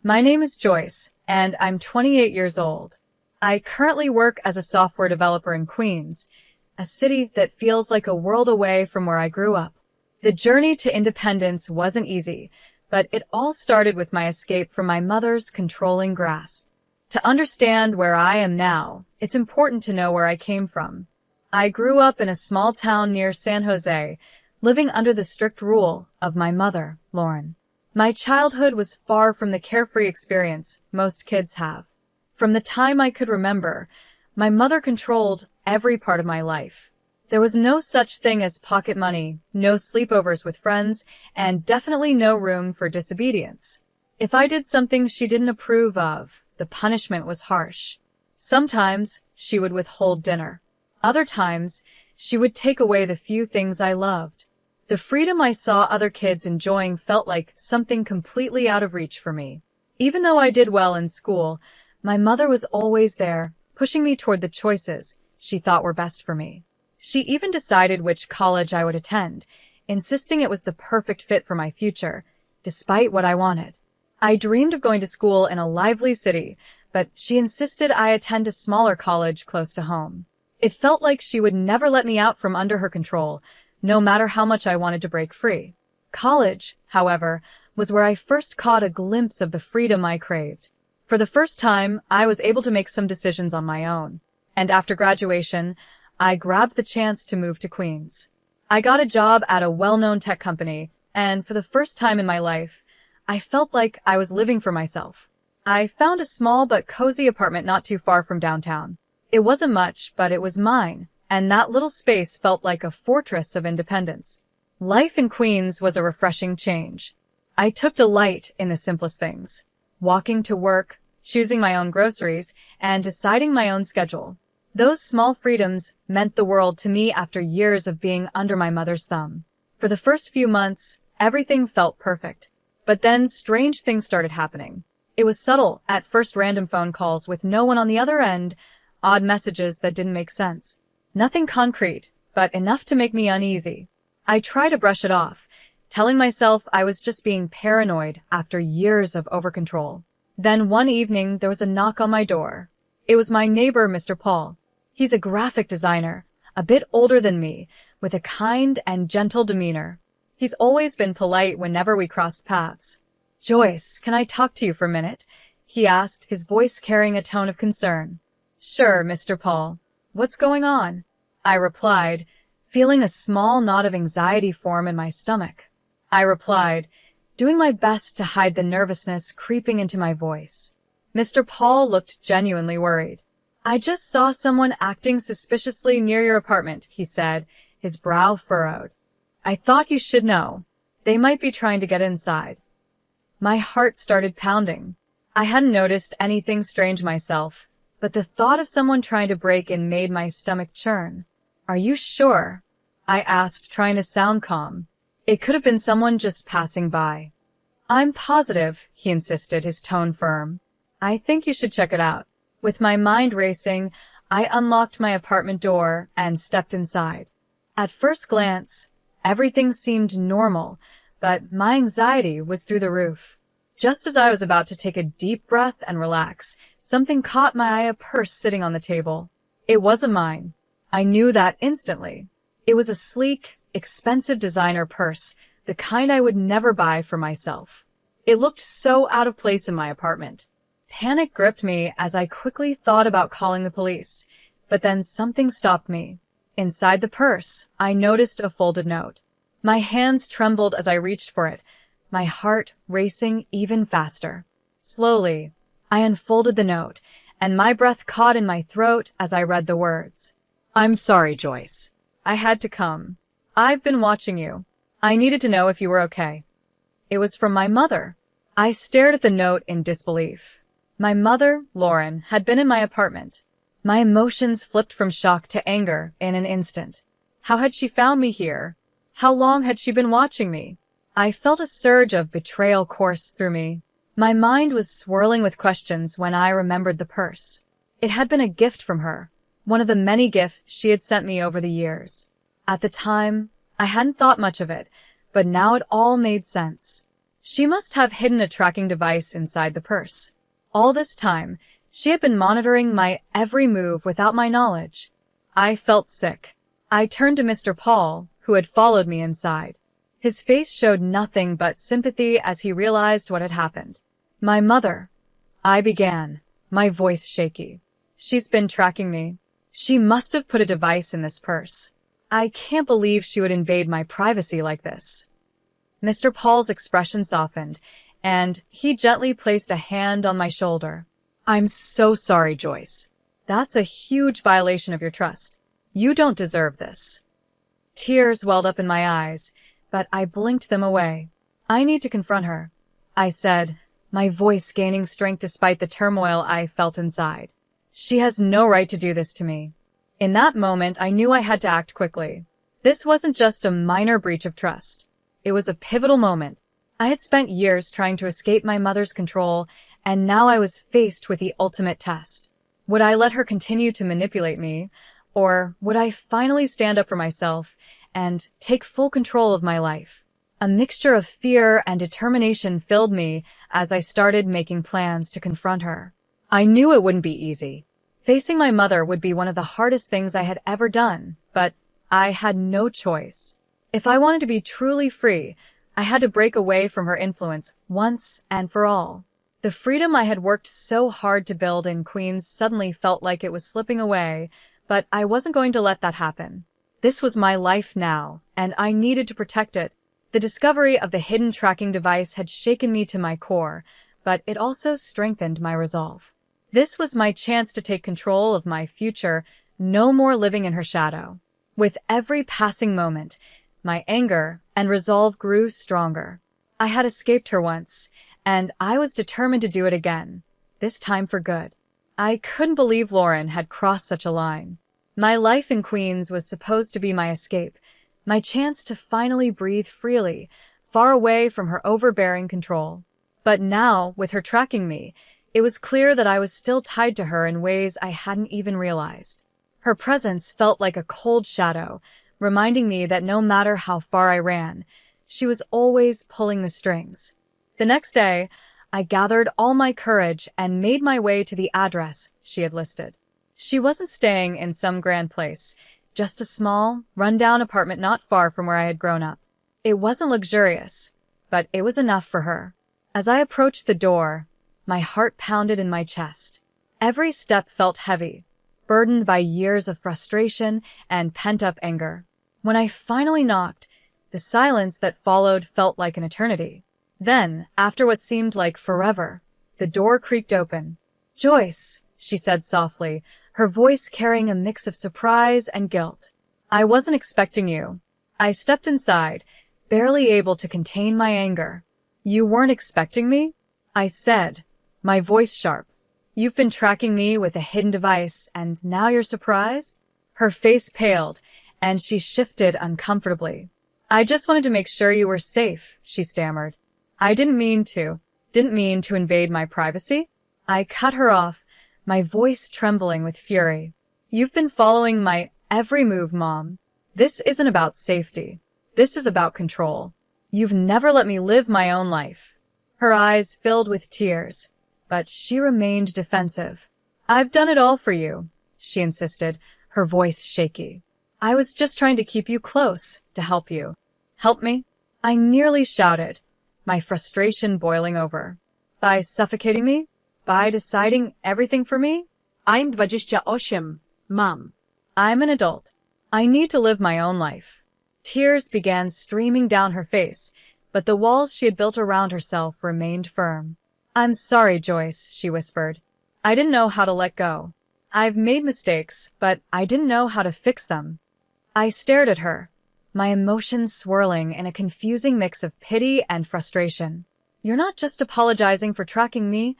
My name is Joyce, and I'm 28 years old. I currently work as a software developer in Queens, a city that feels like a world away from where I grew up. The journey to independence wasn't easy, but it all started with my escape from my mother's controlling grasp. To understand where I am now, it's important to know where I came from. I grew up in a small town near San Jose, living under the strict rule of my mother, Lauren. My childhood was far from the carefree experience most kids have. From the time I could remember, my mother controlled every part of my life. There was no such thing as pocket money, no sleepovers with friends, and definitely no room for disobedience. If I did something she didn't approve of, the punishment was harsh. Sometimes she would withhold dinner. Other times, she would take away the few things I loved. The freedom I saw other kids enjoying felt like something completely out of reach for me. Even though I did well in school, my mother was always there, pushing me toward the choices she thought were best for me. She even decided which college I would attend, insisting it was the perfect fit for my future, despite what I wanted. I dreamed of going to school in a lively city, but she insisted I attend a smaller college close to home. It felt like she would never let me out from under her control, no matter how much I wanted to break free. College, however, was where I first caught a glimpse of the freedom I craved. For the first time, I was able to make some decisions on my own. And after graduation, I grabbed the chance to move to Queens. I got a job at a well-known tech company, and for the first time in my life, I felt like I was living for myself. I found a small but cozy apartment not too far from downtown. It wasn't much, but it was mine, and that little space felt like a fortress of independence. Life in Queens was a refreshing change. I took delight in the simplest things: walking to work, choosing my own groceries, and deciding my own schedule. Those small freedoms meant the world to me after years of being under my mother's thumb. For the first few months, everything felt perfect. But then strange things started happening. It was subtle, at first random phone calls with no one on the other end, odd messages that didn't make sense. Nothing concrete, but enough to make me uneasy. I tried to brush it off, telling myself I was just being paranoid after years of overcontrol. Then one evening, there was a knock on my door. It was my neighbor, Mr. Paul. He's a graphic designer, a bit older than me, with a kind and gentle demeanor. He's always been polite whenever we crossed paths. "Joyce, can I talk to you for a minute?" he asked, his voice carrying a tone of concern. "Sure, Mr. Paul. What's going on?" I replied, feeling a small knot of anxiety form in my stomach. Doing my best to hide the nervousness creeping into my voice. Mr. Paul looked genuinely worried. "I just saw someone acting suspiciously near your apartment," he said, his brow furrowed. "I thought you should know. They might be trying to get inside." My heart started pounding. I hadn't noticed anything strange myself, but the thought of someone trying to break in made my stomach churn. "Are you sure?" I asked, trying to sound calm. It could have been someone just passing by. "I'm positive," he insisted, his tone firm. "I think you should check it out." With my mind racing, I unlocked my apartment door and stepped inside. At first glance, everything seemed normal, but my anxiety was through the roof. Just as I was about to take a deep breath and relax, something caught my eye: a purse sitting on the table. It wasn't mine. I knew that instantly. It was a sleek, expensive designer purse, the kind I would never buy for myself. It looked so out of place in my apartment. Panic gripped me as I quickly thought about calling the police, but then something stopped me. Inside the purse, I noticed a folded note. My hands trembled as I reached for it, my heart racing even faster. Slowly, I unfolded the note, and my breath caught in my throat as I read the words. "I'm sorry, Joyce. I had to come. I've been watching you. I needed to know if you were okay." It was from my mother. I stared at the note in disbelief. My mother, Lauren, had been in my apartment. My emotions flipped from shock to anger in an instant. How had she found me here? How long had she been watching me? I felt a surge of betrayal course through me. My mind was swirling with questions when I remembered the purse. It had been a gift from her, one of the many gifts she had sent me over the years. At the time, I hadn't thought much of it, but now it all made sense. She must have hidden a tracking device inside the purse. All this time, she had been monitoring my every move without my knowledge. I felt sick. I turned to Mr. Paul, who had followed me inside. His face showed nothing but sympathy as he realized what had happened. My mother, I began, my voice shaky. She's been tracking me. She must have put a device in this purse. I can't believe she would invade my privacy like this. Mr. Paul's expression softened, and he gently placed a hand on my shoulder. I'm so sorry, Joyce. That's a huge violation of your trust. You don't deserve this. Tears welled up in my eyes, but I blinked them away. I need to confront her, I said, my voice gaining strength despite the turmoil I felt inside. She has no right to do this to me. In that moment, I knew I had to act quickly. This wasn't just a minor breach of trust. It was a pivotal moment. I had spent years trying to escape my mother's control, and now I was faced with the ultimate test. Would I let her continue to manipulate me, or would I finally stand up for myself and take full control of my life? A mixture of fear and determination filled me as I started making plans to confront her. I knew it wouldn't be easy. Facing my mother would be one of the hardest things I had ever done, but I had no choice. If I wanted to be truly free, I had to break away from her influence once and for all. The freedom I had worked so hard to build in Queens suddenly felt like it was slipping away, but I wasn't going to let that happen. This was my life now, and I needed to protect it. The discovery of the hidden tracking device had shaken me to my core, but it also strengthened my resolve. This was my chance to take control of my future, no more living in her shadow. With every passing moment, my anger and resolve grew stronger. I had escaped her once, and I was determined to do it again, this time for good. I couldn't believe Lauren had crossed such a line. My life in Queens was supposed to be my escape, my chance to finally breathe freely, far away from her overbearing control. But now, with her tracking me, it was clear that I was still tied to her in ways I hadn't even realized. Her presence felt like a cold shadow, reminding me that no matter how far I ran, she was always pulling the strings. The next day, I gathered all my courage and made my way to the address she had listed. She wasn't staying in some grand place, just a small, run-down apartment not far from where I had grown up. It wasn't luxurious, but it was enough for her. As I approached the door, my heart pounded in my chest. Every step felt heavy, burdened by years of frustration and pent-up anger. When I finally knocked, the silence that followed felt like an eternity. Then, after what seemed like forever, the door creaked open. "Joyce," she said softly, her voice carrying a mix of surprise and guilt. "I wasn't expecting you." I stepped inside, barely able to contain my anger. "You weren't expecting me?" I said, my voice sharp. "You've been tracking me with a hidden device, and now you're surprised?" Her face paled, and she shifted uncomfortably. "I just wanted to make sure you were safe," she stammered. "I didn't mean to invade my privacy." I cut her off, my voice trembling with fury. "You've been following my every move, Mom. This isn't about safety. This is about control. You've never let me live my own life." Her eyes filled with tears, but she remained defensive. "I've done it all for you," she insisted, her voice shaky. "I was just trying to keep you close, to help you." "Help me?" I nearly shouted, my frustration boiling over. "By suffocating me? By deciding everything for me?" I'm 28, Mom. I'm an adult. I need to live my own life. Tears began streaming down her face, but the walls she had built around herself remained firm. "I'm sorry, Joyce," she whispered. "I didn't know how to let go. I've made mistakes, but I didn't know how to fix them." I stared at her, my emotions swirling in a confusing mix of pity and frustration. "You're not just apologizing for tracking me,"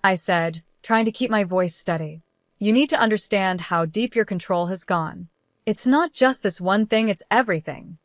I said, trying to keep my voice steady. "You need to understand how deep your control has gone. It's not just this one thing, it's everything."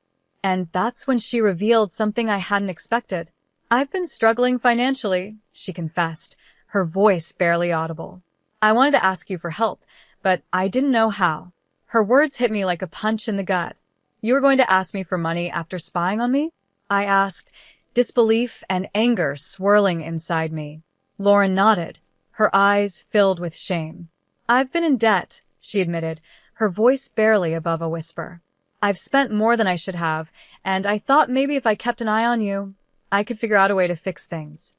And that's when she revealed something I hadn't expected. "I've been struggling financially," she confessed, her voice barely audible. "I wanted to ask you for help, but I didn't know how." Her words hit me like a punch in the gut. "You were going to ask me for money after spying on me?" I asked, disbelief and anger swirling inside me. Lauren nodded, her eyes filled with shame. "I've been in debt," she admitted, her voice barely above a whisper. "I've spent more than I should have, and I thought maybe if I kept an eye on you, I could figure out a way to fix things."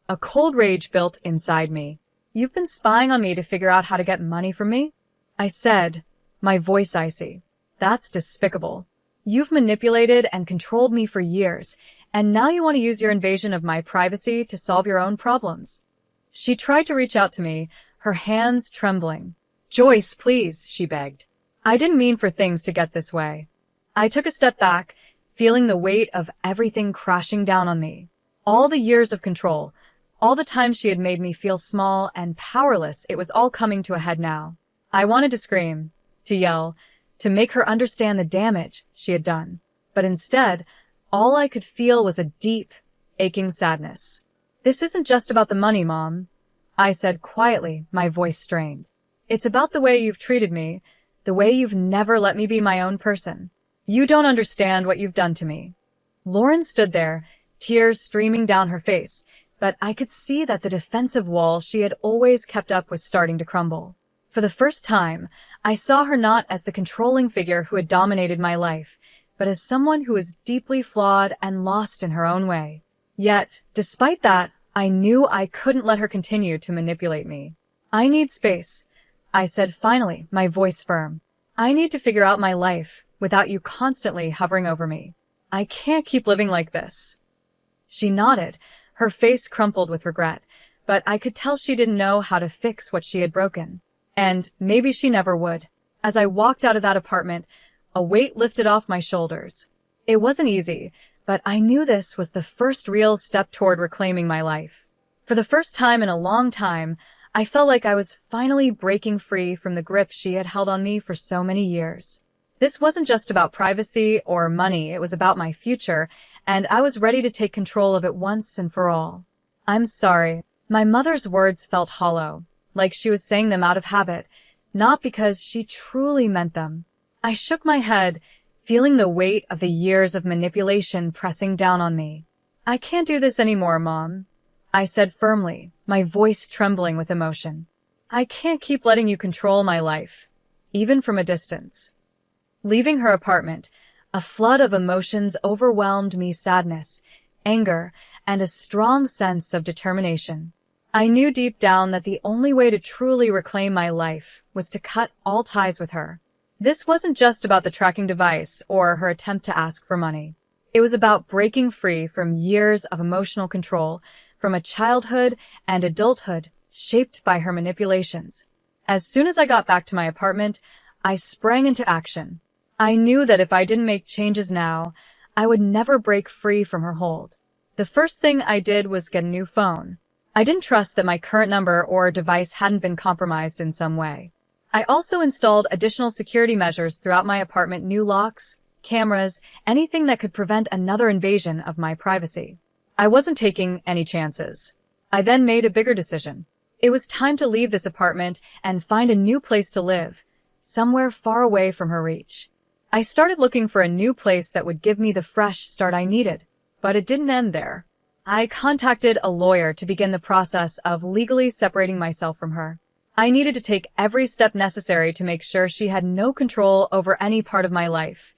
A cold rage built inside me. "You've been spying on me to figure out how to get money from me?" I said, my voice icy. "That's despicable. You've manipulated and controlled me for years, and now you want to use your invasion of my privacy to solve your own problems." She tried to reach out to me, her hands trembling. "Joyce, please," she begged. "I didn't mean for things to get this way." I took a step back, feeling the weight of everything crashing down on me. All the years of control, all the time she had made me feel small and powerless, it was all coming to a head now. I wanted to scream, to yell, to make her understand the damage she had done. But instead, all I could feel was a deep, aching sadness. "This isn't just about the money, Mom," I said quietly, my voice strained. "It's about the way you've treated me, the way you've never let me be my own person. You don't understand what you've done to me." Lauren stood there, tears streaming down her face, but I could see that the defensive wall she had always kept up was starting to crumble. For the first time, I saw her not as the controlling figure who had dominated my life, but as someone who was deeply flawed and lost in her own way. Yet, despite that, I knew I couldn't let her continue to manipulate me. "I need space," I said finally, my voice firm. "I need to figure out my life without you constantly hovering over me. I can't keep living like this." She nodded, her face crumpled with regret, but I could tell she didn't know how to fix what she had broken. And maybe she never would. As I walked out of that apartment, a weight lifted off my shoulders. It wasn't easy, but I knew this was the first real step toward reclaiming my life. For the first time in a long time, I felt like I was finally breaking free from the grip she had held on me for so many years. This wasn't just about privacy or money, it was about my future, and I was ready to take control of it once and for all. "I'm sorry." My mother's words felt hollow, like she was saying them out of habit, not because she truly meant them. I shook my head, feeling the weight of the years of manipulation pressing down on me. "I can't do this anymore, Mom," I said firmly, my voice trembling with emotion. "I can't keep letting you control my life, even from a distance." Leaving her apartment, a flood of emotions overwhelmed me: sadness, anger, and a strong sense of determination. I knew deep down that the only way to truly reclaim my life was to cut all ties with her. This wasn't just about the tracking device or her attempt to ask for money. It was about breaking free from years of emotional control, from a childhood and adulthood shaped by her manipulations. As soon as I got back to my apartment, I sprang into action. I knew that if I didn't make changes now, I would never break free from her hold. The first thing I did was get a new phone. I didn't trust that my current number or device hadn't been compromised in some way. I also installed additional security measures throughout my apartment: new locks, cameras, anything that could prevent another invasion of my privacy. I wasn't taking any chances. I then made a bigger decision. It was time to leave this apartment and find a new place to live, somewhere far away from her reach. I started looking for a new place that would give me the fresh start I needed, but it didn't end there. I contacted a lawyer to begin the process of legally separating myself from her. I needed to take every step necessary to make sure she had no control over any part of my life,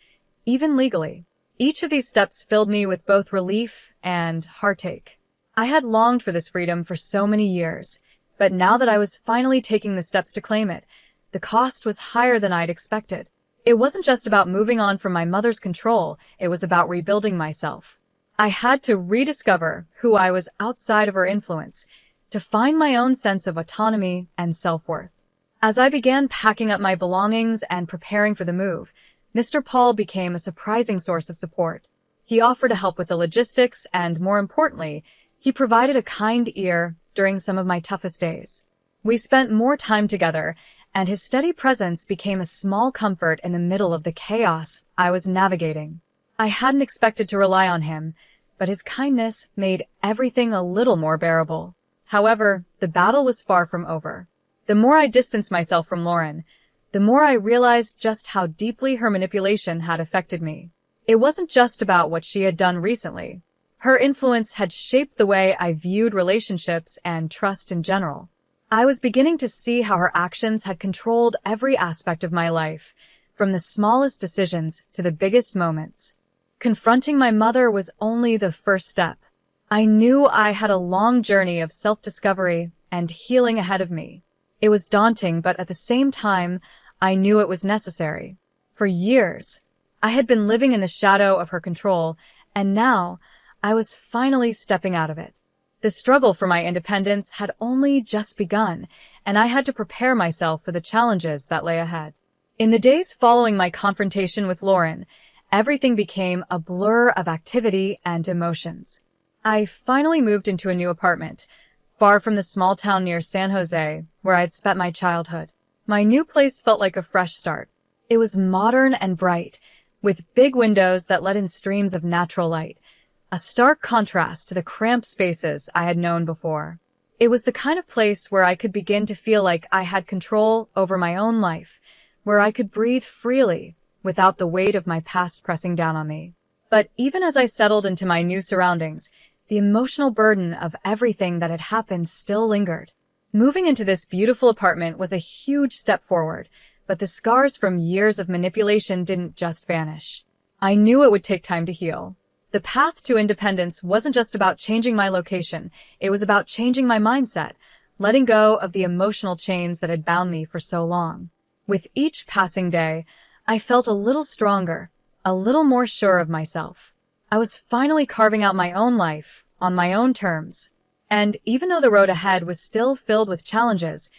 even legally. Each of these steps filled me with both relief and heartache. I had longed for this freedom for so many years, but now that I was finally taking the steps to claim it, the cost was higher than I'd expected. It wasn't just about moving on from my mother's control, it was about rebuilding myself. I had to rediscover who I was outside of her influence, to find my own sense of autonomy and self-worth. As I began packing up my belongings and preparing for the move, Mr. Paul became a surprising source of support. He offered to help with the logistics and, more importantly, he provided a kind ear during some of my toughest days. We spent more time together, and his steady presence became a small comfort in the middle of the chaos I was navigating. I hadn't expected to rely on him, but his kindness made everything a little more bearable. However, the battle was far from over. The more I distanced myself from Lauren, the more I realized just how deeply her manipulation had affected me. It wasn't just about what she had done recently. Her influence had shaped the way I viewed relationships and trust in general. I was beginning to see how her actions had controlled every aspect of my life, from the smallest decisions to the biggest moments. Confronting my mother was only the first step. I knew I had a long journey of self-discovery and healing ahead of me. It was daunting, but at the same time, I knew it was necessary. For years, I had been living in the shadow of her control, and now I was finally stepping out of it. The struggle for my independence had only just begun, and I had to prepare myself for the challenges that lay ahead. In the days following my confrontation with Lauren, everything became a blur of activity and emotions. I finally moved into a new apartment, far from the small town near San Jose, where I'd spent my childhood. My new place felt like a fresh start. It was modern and bright, with big windows that let in streams of natural light, a stark contrast to the cramped spaces I had known before. It was the kind of place where I could begin to feel like I had control over my own life, where I could breathe freely without the weight of my past pressing down on me. But even as I settled into my new surroundings, the emotional burden of everything that had happened still lingered. Moving into this beautiful apartment was a huge step forward, but the scars from years of manipulation didn't just vanish. I knew it would take time to heal. The path to independence wasn't just about changing my location, it was about changing my mindset, letting go of the emotional chains that had bound me for so long. With each passing day, I felt a little stronger, a little more sure of myself. I was finally carving out my own life, on my own terms. And even though the road ahead was still filled with challenges,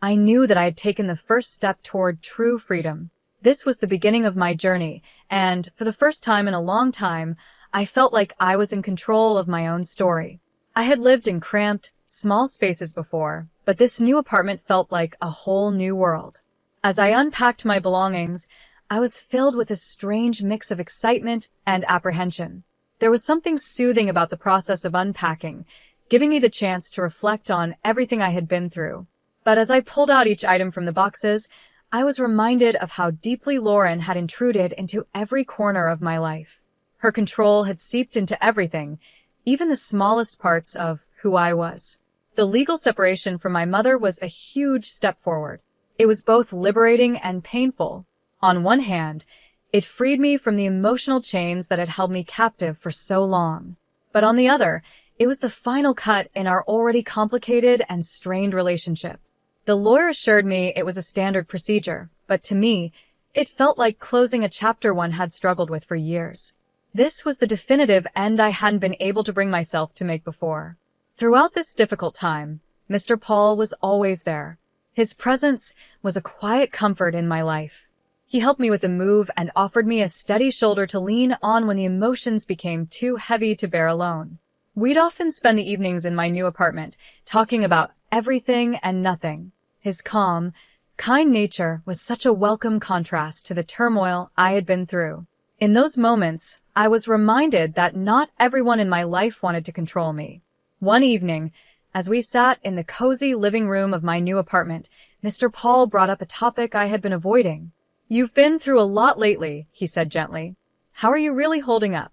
I knew that I had taken the first step toward true freedom. This was the beginning of my journey, and for the first time in a long time, I felt like I was in control of my own story. I had lived in cramped, small spaces before, but this new apartment felt like a whole new world. As I unpacked my belongings, I was filled with a strange mix of excitement and apprehension. There was something soothing about the process of unpacking, giving me the chance to reflect on everything I had been through. But as I pulled out each item from the boxes, I was reminded of how deeply Lauren had intruded into every corner of my life. Her control had seeped into everything, even the smallest parts of who I was. The legal separation from my mother was a huge step forward. It was both liberating and painful. On one hand, it freed me from the emotional chains that had held me captive for so long. But on the other, it was the final cut in our already complicated and strained relationship. The lawyer assured me it was a standard procedure, but to me, it felt like closing a chapter one had struggled with for years. This was the definitive end I hadn't been able to bring myself to make before. Throughout this difficult time, Mr. Paul was always there. His presence was a quiet comfort in my life. He helped me with the move and offered me a steady shoulder to lean on when the emotions became too heavy to bear alone. We'd often spend the evenings in my new apartment, talking about everything and nothing. His calm, kind nature was such a welcome contrast to the turmoil I had been through. In those moments, I was reminded that not everyone in my life wanted to control me. One evening, as we sat in the cozy living room of my new apartment, Mr. Paul brought up a topic I had been avoiding. "You've been through a lot lately," he said gently. "How are you really holding up?"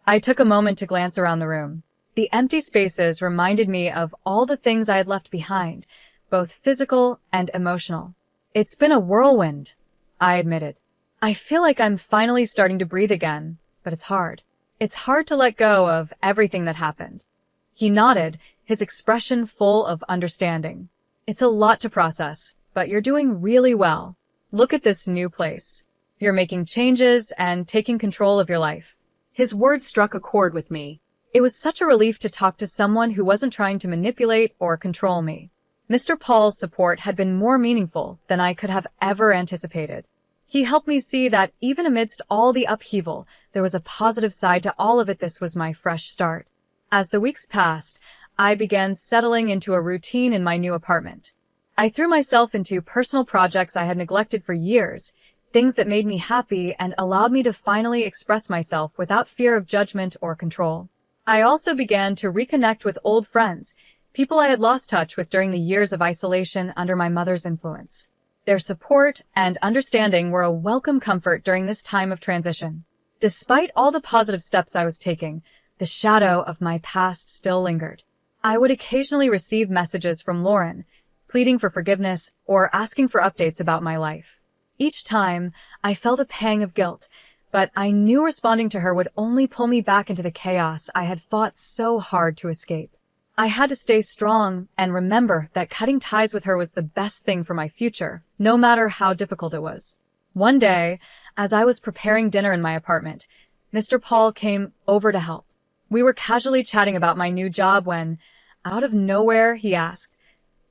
I took a moment to glance around the room. The empty spaces reminded me of all the things I had left behind, both physical and emotional. "It's been a whirlwind," I admitted. "I feel like I'm finally starting to breathe again, but it's hard. It's hard to let go of everything that happened." He nodded, his expression full of understanding. "It's a lot to process, but you're doing really well. Look at this new place. You're making changes and taking control of your life." His words struck a chord with me. It was such a relief to talk to someone who wasn't trying to manipulate or control me. Mr. Paul's support had been more meaningful than I could have ever anticipated. He helped me see that even amidst all the upheaval, there was a positive side to all of it. This was my fresh start. As the weeks passed, I began settling into a routine in my new apartment. I threw myself into personal projects I had neglected for years, things that made me happy and allowed me to finally express myself without fear of judgment or control. I also began to reconnect with old friends, people I had lost touch with during the years of isolation under my mother's influence. Their support and understanding were a welcome comfort during this time of transition. Despite all the positive steps I was taking, the shadow of my past still lingered. I would occasionally receive messages from Lauren, pleading for forgiveness or asking for updates about my life. Each time, I felt a pang of guilt, but I knew responding to her would only pull me back into the chaos I had fought so hard to escape. I had to stay strong and remember that cutting ties with her was the best thing for my future, no matter how difficult it was. One day, as I was preparing dinner in my apartment, Mr. Paul came over to help. We were casually chatting about my new job when, out of nowhere, he asked,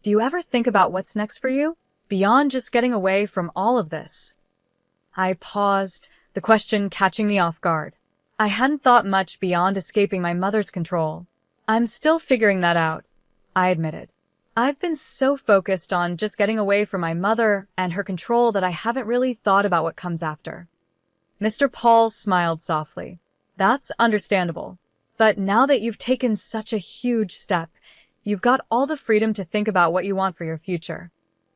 "Do you ever think about what's next for you? Beyond just getting away from all of this?" I paused, the question catching me off guard. I hadn't thought much beyond escaping my mother's control. "I'm still figuring that out," I admitted. "I've been so focused on just getting away from my mother and her control that I haven't really thought about what comes after." Mr. Paul smiled softly. "That's understandable. But now that you've taken such a huge step, you've got all the freedom to think about what you want for your future."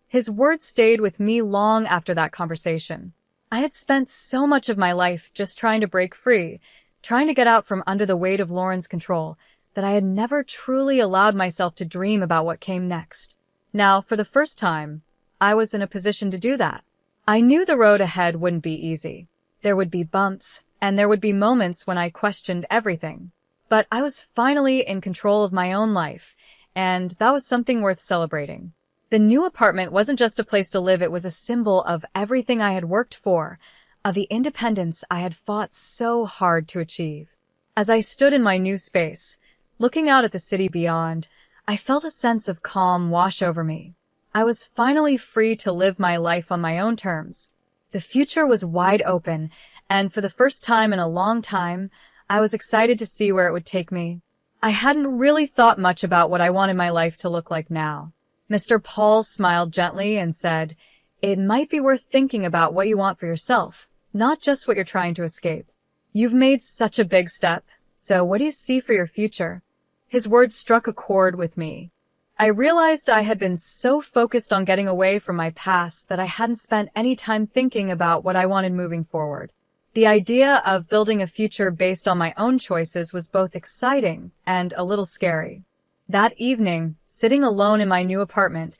His words stayed with me long after that conversation. I had spent so much of my life just trying to break free, trying to get out from under the weight of Lauren's control, that I had never truly allowed myself to dream about what came next. Now, for the first time, I was in a position to do that. I knew the road ahead wouldn't be easy. There would be bumps, and there would be moments when I questioned everything. But I was finally in control of my own life, and that was something worth celebrating. The new apartment wasn't just a place to live, it was a symbol of everything I had worked for, of the independence I had fought so hard to achieve. As I stood in my new space, looking out at the city beyond, I felt a sense of calm wash over me. I was finally free to live my life on my own terms. The future was wide open, and for the first time in a long time, I was excited to see where it would take me. I hadn't really thought much about what I wanted my life to look like now. Mr. Paul smiled gently and said, "It might be worth thinking about what you want for yourself, not just what you're trying to escape. You've made such a big step, so what do you see for your future?" His words struck a chord with me. I realized I had been so focused on getting away from my past that I hadn't spent any time thinking about what I wanted moving forward. The idea of building a future based on my own choices was both exciting and a little scary. That evening, sitting alone in my new apartment,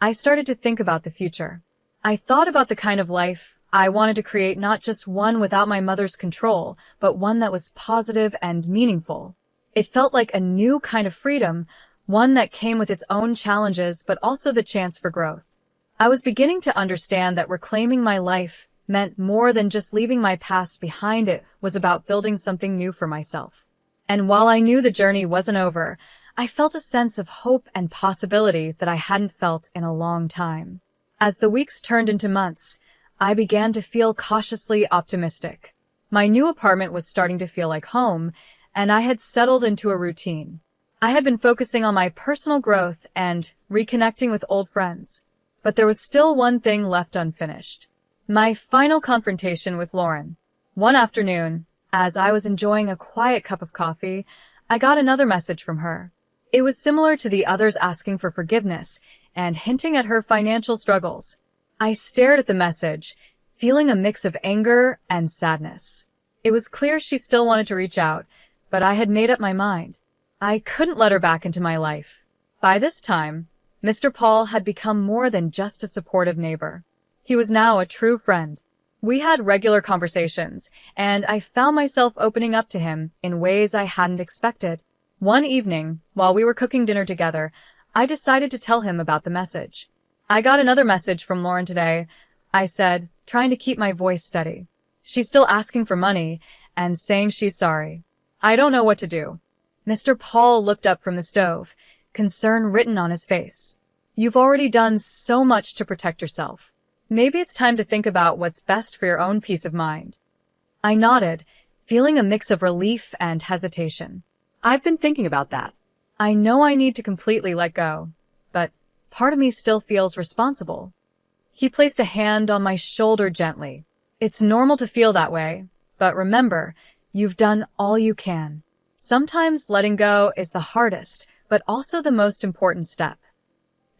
I started to think about the future. I thought about the kind of life I wanted to create, not just one without my mother's control, but one that was positive and meaningful. It felt like a new kind of freedom, one that came with its own challenges but also the chance for growth. I was beginning to understand that reclaiming my life meant more than just leaving my past behind. It was about building something new for myself. And while I knew the journey wasn't over, I felt a sense of hope and possibility that I hadn't felt in a long time. As the weeks turned into months, I began to feel cautiously optimistic. My new apartment was starting to feel like home, and I had settled into a routine. I had been focusing on my personal growth and reconnecting with old friends. But there was still one thing left unfinished. My final confrontation with Lauren. One afternoon, as I was enjoying a quiet cup of coffee, I got another message from her. It was similar to the others, asking for forgiveness and hinting at her financial struggles. I stared at the message, feeling a mix of anger and sadness. It was clear she still wanted to reach out, but I had made up my mind. I couldn't let her back into my life. By this time, Mr. Paul had become more than just a supportive neighbor. He was now a true friend. We had regular conversations, and I found myself opening up to him in ways I hadn't expected. One evening, while we were cooking dinner together, I decided to tell him about the message. "I got another message from Lauren today," I said, trying to keep my voice steady. "She's still asking for money and saying she's sorry. I don't know what to do." Mr. Paul looked up from the stove, concern written on his face. "You've already done so much to protect yourself. Maybe it's time to think about what's best for your own peace of mind." I nodded, feeling a mix of relief and hesitation. I've been thinking about that. I know I need to completely let go, but part of me still feels responsible. He placed a hand on my shoulder gently. "It's normal to feel that way, but remember, you've done all you can. Sometimes letting go is the hardest, but also the most important step."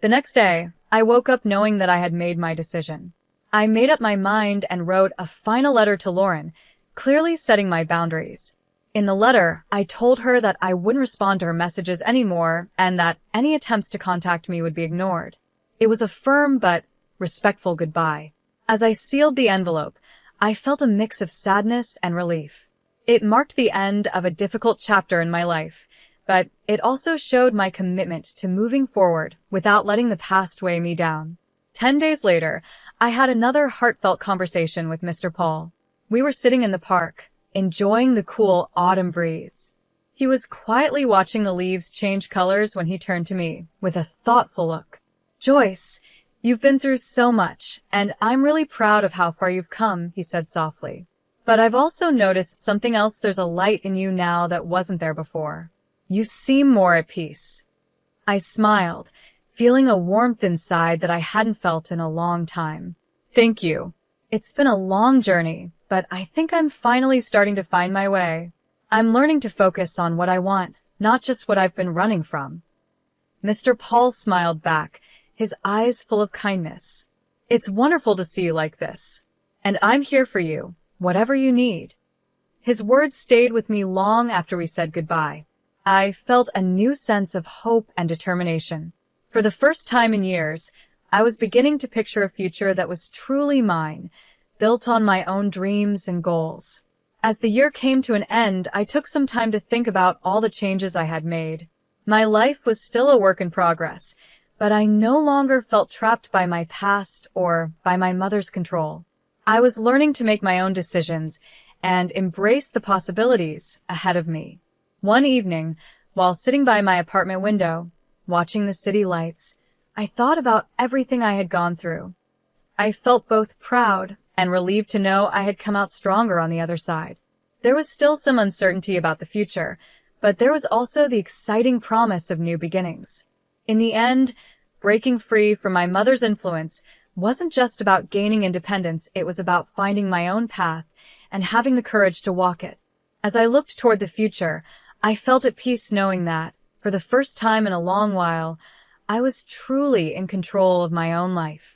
The next day, I woke up knowing that I had made my decision. I made up my mind and wrote a final letter to Lauren, clearly setting my boundaries. In the letter, I told her that I wouldn't respond to her messages anymore and that any attempts to contact me would be ignored. It was a firm but respectful goodbye. As I sealed the envelope, I felt a mix of sadness and relief. It marked the end of a difficult chapter in my life, but it also showed my commitment to moving forward without letting the past weigh me down. 10 days later, I had another heartfelt conversation with Mr. Paul. We were sitting in the park, enjoying the cool autumn breeze. He was quietly watching the leaves change colors when he turned to me with a thoughtful look. "Joyce, you've been through so much, and I'm really proud of how far you've come," he said softly. "But I've also noticed something else. There's a light in you now that wasn't there before. You seem more at peace." I smiled, feeling a warmth inside that I hadn't felt in a long time. "Thank you. It's been a long journey, but I think I'm finally starting to find my way. I'm learning to focus on what I want, not just what I've been running from." Mr. Paul smiled back, his eyes full of kindness. "It's wonderful to see you like this. And I'm here for you, whatever you need." His words stayed with me long after we said goodbye. I felt a new sense of hope and determination. For the first time in years, I was beginning to picture a future that was truly mine, built on my own dreams and goals. As the year came to an end, I took some time to think about all the changes I had made. My life was still a work in progress, but I no longer felt trapped by my past or by my mother's control. I was learning to make my own decisions and embrace the possibilities ahead of me. One evening, while sitting by my apartment window, watching the city lights, I thought about everything I had gone through. I felt both proud and relieved to know I had come out stronger on the other side. There was still some uncertainty about the future, but there was also the exciting promise of new beginnings. In the end, breaking free from my mother's influence wasn't just about gaining independence, it was about finding my own path and having the courage to walk it. As I looked toward the future, I felt at peace knowing that, for the first time in a long while, I was truly in control of my own life.